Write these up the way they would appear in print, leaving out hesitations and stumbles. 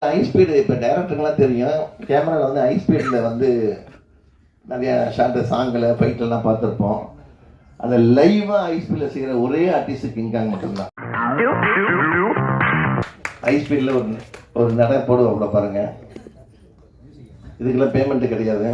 High speed இப்போ டைரக்டருங்கெல்லாம் தெரியும், கேமராவில் வந்து ஹை ஸ்பீடில் வந்து நிறைய ஷார்ட் சாங்கில் ஃபைட்லாம் பார்த்துருப்போம். அந்த லைவாக ஹை ஸ்பீடில் செய்கிற ஒரே ஆர்டிஸ்ட் கிங்காங் மட்டும்தான். ஹை ஸ்பீடில் ஒரு நடை போடுவோம் கூட பாருங்கள். இதுக்கெல்லாம் பேமெண்ட்டு கிடையாது.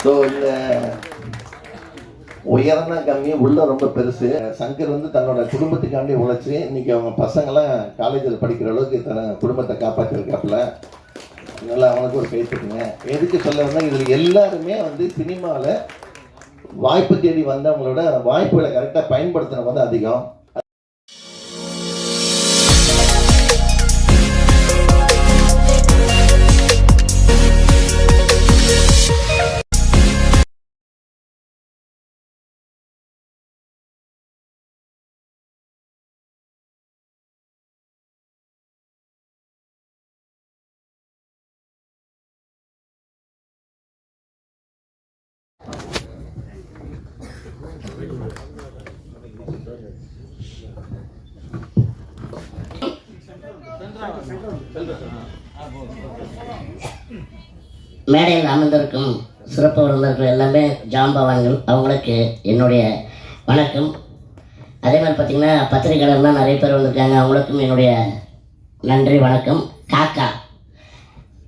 ஸோ இந்த உயரம்னா கம்மி, உள்ள ரொம்ப பெருசு. சங்கர் வந்து தன்னோட குடும்பத்துக்காண்டி உழைச்சி இன்னைக்கு அவங்க பசங்களாம் காலேஜில் படிக்கிற அளவுக்கு தன் குடும்பத்தை காப்பாற்றிருக்காப்புல. அதனால அவனுக்கு ஒரு கை தட்டுங்க. எதுக்கு சொல்ல வந்தால் இதில் எல்லாருமே வந்து சினிமாவில் வாய்ப்பு தேடி வந்தவங்களோட வாய்ப்புகளை கரெக்டாக பயன்படுத்துகிறவங்க வந்து அதிகம். மேடையில் அமர்ந்திருக்கும் சிறப்பு விருந்தினர்கள் எல்லாமே ஜாம்பவான்கள், அவங்களுக்கு என்னுடைய வணக்கம். அதே மாதிரி பார்த்திங்கன்னா பத்திரிகையாளர்லாம் நிறைய பேர் வந்திருக்காங்க, அவங்களுக்கும் என்னுடைய நன்றி வணக்கம். காக்கா,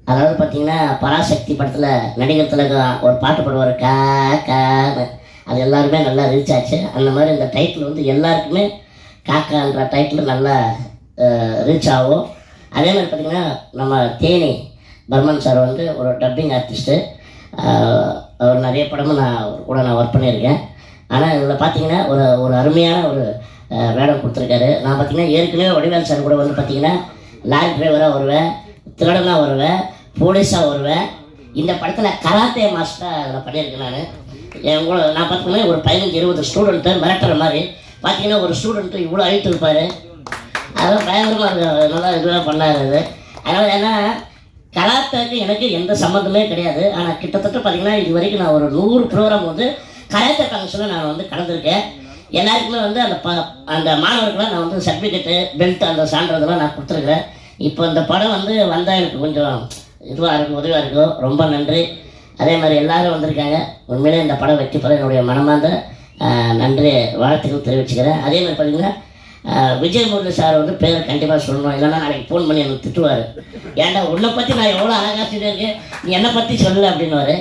அதாவது பார்த்திங்கன்னா பராசக்தி படத்தில் நடிகர் திலகம் ஒரு பாட்டு பாடுவார் காக்கான்னு, அது எல்லாருமே நல்லா ரீச் ஆச்சு. அந்த மாதிரி இந்த டைட்டில் வந்து எல்லாருக்குமே காக்கான்ற டைட்டில் நல்லா ரீச் ஆகும். அதே மாதிரி பார்த்திங்கன்னா நம்ம தேனி பர்மன் சார் வந்து ஒரு டப்பிங் ஆர்டிஸ்ட்டு. அவர் நிறைய படமும் நான் ஒர்க் பண்ணியிருக்கேன். ஆனால் இதில் பார்த்திங்கன்னா ஒரு அருமையான ஒரு வேடம் கொடுத்துருக்காரு. நான் பார்த்திங்கன்னா ஏற்கனவே வடிவேல் சார் கூட வந்து பார்த்திங்கன்னா லாரி டிரைவராக வருவேன், திருடனாக வருவேன், போலீஸாக வருவேன். இந்த படத்தில் கராத்தே மாஸ்டராக அதில் பண்ணியிருக்கேன். நான் பார்த்திங்கன்னா ஒரு 15-20 ஸ்டூடெண்ட்டு மிரட்டுற மாதிரி பார்த்திங்கன்னா ஒரு ஸ்டூடெண்ட்டு இவ்வளோ அழித்து இருப்பார். அதெல்லாம் பயங்கரமாக இருக்கும், நல்லா இதுவாக பண்ணாது. அதனால் ஏன்னா கராத்தேக்கு எனக்கு எந்த சம்மந்தமே கிடையாது. ஆனால் கிட்டத்தட்ட பார்த்திங்கன்னா இது வரைக்கும் நான் ஒரு 100 ப்ரோக்ராம் வந்து கராத்தே ஃபங்க்ஷனில் நான் வந்து கலந்துருக்கேன். எல்லாருக்குமே வந்து அந்த மாணவர்களாக நான் வந்து சர்டிஃபிகேட்டு, பெல்ட், அந்த சான்றிதழ்லாம் நான் கொடுத்துருக்குறேன். இப்போ இந்த படம் வந்து வந்தால் எனக்கு கொஞ்சம் இதுவாக இருக்கும், உதவியாக இருக்கும். ரொம்ப நன்றி. அதே மாதிரி எல்லோரும் வந்திருக்காங்க. உண்மையிலே இந்த படம் வெற்றி பெற என்னுடைய மனமார்ந்த நன்றி வாழ்த்துக்கள் தெரிவிச்சுக்கிறேன். அதே மாதிரி பார்த்திங்கன்னா விஜய் முரளி சார் வந்து பேரை கண்டிப்பாக சொல்லணும், இல்லைன்னா நாளைக்கு ஃபோன் பண்ணி எனக்கு திட்டுவார். ஏன்டா உன்னை பற்றி நான் எவ்வளோ அழகாக இருக்கேன், நீ என்னை பற்றி சொல்லலை அப்படின்னுவார்.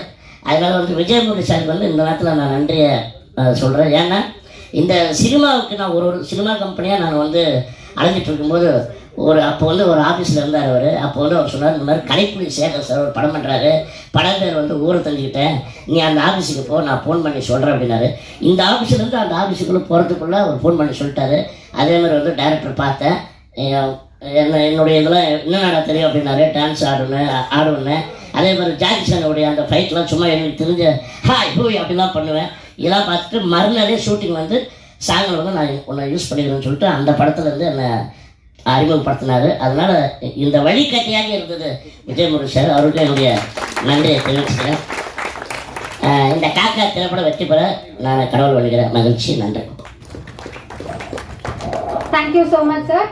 அதனால் வந்து விஜய் முரளி சாருக்கு வந்து இந்த நேரத்தில் நான் நன்றியை சொல்கிறேன். ஏன்னா இந்த சினிமாவுக்கு நான் ஒரு சினிமா கம்பெனியாக நான் வந்து அலைஞ்சிட்டு இருக்கும்போது அப்போ வந்து ஒரு ஆஃபீஸில் இருந்தார் அவர். அப்போ வந்து அவர் சொன்னார், இந்த மாதிரி கலைப்புலி சேகர் சார் ஒரு படம் பண்ணுறாரு, படம் பேர் வந்து ஊரை தள்ளிக்கிட்டேன், நீ அந்த ஆஃபீஸுக்கு போ, நான் ஃபோன் பண்ணி சொல்கிறேன் அப்படின்னாரு. இந்த ஆஃபீஸ்லேருந்து அந்த ஆஃபீஸுக்குள்ளே போகிறதுக்குள்ளே அவர் ஃபோன் பண்ணி சொல்லிட்டாரு. அதே மாதிரி வந்து டைரக்டர் பார்த்தேன், என்னுடைய இதெல்லாம் என்னென்ன தெரியும் அப்படின்னாரு. டான்ஸ் ஆடுவேன்னு. அதே மாதிரி ஜாக்சனுடைய அந்த ஃபைட்லாம் சும்மா எனக்கு தெரிஞ்ச ஹாய் ஹூய் அப்படிலாம் பண்ணுவேன். இதெல்லாம் பார்த்துட்டு மறுநாளே ஷூட்டிங் வந்து சாங்கில் வந்து நான் உன்னை யூஸ் பண்ணிக்கிறேன்னு சொல்லிட்டு அந்த படத்துலேருந்து என்னை அறிமுகப்படுத்தினார். அதனால் இந்த வழிகாட்டியாக இருந்தது விஜய் முரளி சார், அவருக்கு என்னுடைய நன்றியை தெரிவிச்சுக்கிறேன். இந்த காக்கா திரைப்படம் வெற்றி பெற நான் கடவுள் வழிகிறேன். மகிழ்ச்சி, நன்றி. Thank you so much sir.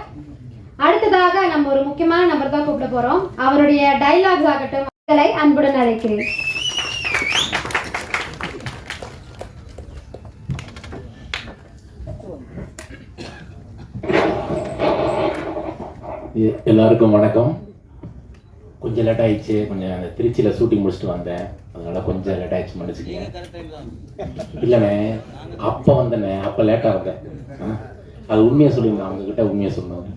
அடுத்ததாக நம்ம ஒரு முக்கியமான நபர் தான் கூப்பிட போகிறோம். அவருடைய டைலாக்ஸ் ஆகட்டும் அன்புடன் அழைக்கிறேன். எல்லாருக்கும் வணக்கம். கொஞ்சம் லேட் ஆயிடுச்சு, கொஞ்சம் திருச்சியில் ஷூட்டிங் முடிச்சுட்டு வந்தேன், அதனால கொஞ்சம் லேட் ஆயிடுச்சு, மன்னிச்சுக்கங்க. இல்லைண்ணே, அப்போ வந்தேண்ணே, அப்போ லேட்டாக வந்தேன். அது உண்மையாக சொல்லியிருந்தேன், அவங்கக்கிட்ட உண்மையாக சொன்னேன்.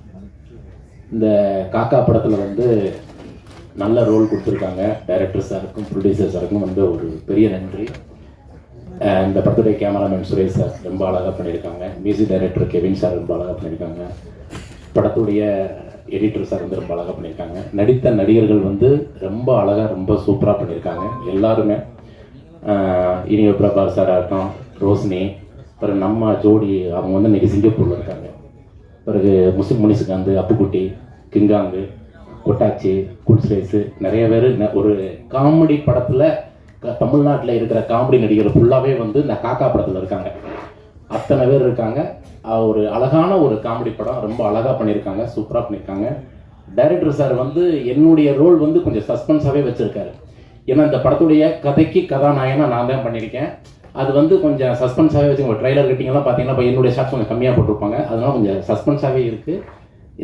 இந்த காக்கா படத்தில் வந்து நல்ல ரோல் கொடுத்துருக்காங்க. டைரக்டர் சாருக்கும் ப்ரொடியூசர் சாருக்கும் வந்து ஒரு பெரிய நன்றி. இந்த படத்துடைய கேமராமேன் சுரேஷ் சார் ரொம்ப அழகாக பண்ணியிருக்காங்க. மியூசிக் டைரக்டர் கெவின் சார் ரொம்ப அழகாக பண்ணியிருக்காங்க. படத்துடைய எடிட்டர் சார் வந்து ரொம்ப அழகாக பண்ணியிருக்காங்க. நடித்த நடிகர்கள் வந்து ரொம்ப அழகாக ரொம்ப சூப்பராக பண்ணியிருக்காங்க எல்லாருமே. இனிய பிரபார் சாராக இருக்கட்டும், ரோஷினி, பிறகு நம்ம ஜோடி அவங்க வந்து இன்றைக்கி சிங்கப்பூரில் இருக்காங்க. பிறகு முனிசுகாந்த், அப்புக்குட்டி, கிங்காங்கு, கொட்டாச்சி, குட்ஸ்ரேஸு, நிறைய பேர் ஒரு காமெடி படத்தில் தமிழ்நாட்டில் இருக்கிற காமெடி நடிகர் ஃபுல்லாகவே வந்து இந்த காக்கா படத்தில் இருக்காங்க. அத்தனை பேர் இருக்காங்க. ஒரு அழகான ஒரு காமெடி படம், ரொம்ப அழகாக பண்ணியிருக்காங்க, சூப்பராக பண்ணியிருக்காங்க. டைரக்டர் சார் வந்து என்னுடைய ரோல் வந்து கொஞ்சம் சஸ்பென்ஸாகவே வச்சுருக்காரு. ஏன்னா இந்த படத்துடைய கதைக்கு கதாநாயகனாக நான் தான் பண்ணியிருக்கேன். அது வந்து கொஞ்சம் சஸ்பென்ஸாகவே வச்சு உங்கள் ட்ரைலர் கட்டிங்கெல்லாம் பார்த்தீங்கன்னா இப்போ என்னுடைய ஷார்ட்ஸ் கொஞ்சம் கம்மியாக போட்டிருப்பாங்க. அதனால கொஞ்சம் சஸ்பென்ஸாகவே இருக்குது.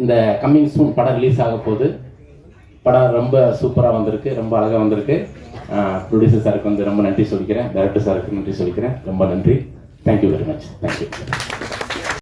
இந்த கம்மிங் சூன் படம் ரிலீஸ் ஆக போகுது. படம் ரொம்ப சூப்பராக வந்திருக்கு, ரொம்ப அழகாக வந்திருக்கு. ப்ரொடியூசர் சாருக்கு வந்து ரொம்ப நன்றி சொல்லிக்கிறேன், டைரக்டர் சாருக்கு நன்றி சொல்லிக்கிறேன். ரொம்ப நன்றி. Thank you very much. தேங்க்யூ.